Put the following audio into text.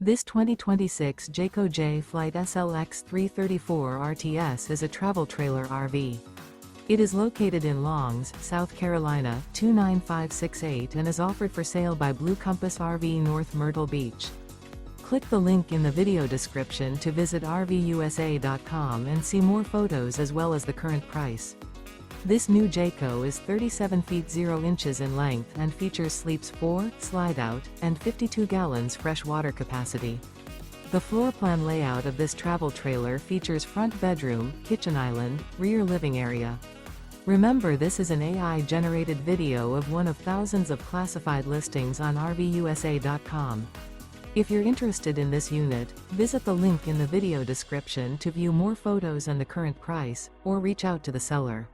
This 2026 Jayco Jay Flight SLX 334 RTS is a travel trailer RV. It is located in Longs, South Carolina, 29568 and is offered for sale by Blue Compass RV North Myrtle Beach. Click the link in the video description to visit RVUSA.com and see more photos as well as the current price. This new Jayco is 37 feet 0 inches in length and features sleeps 4, slide-out, and 52 gallons fresh water capacity. The floor plan layout of this travel trailer features front bedroom, kitchen island, rear living area. Remember, this is an AI-generated video of one of thousands of classified listings on RVUSA.com. If you're interested in this unit, visit the link in the video description to view more photos and the current price, or reach out to the seller.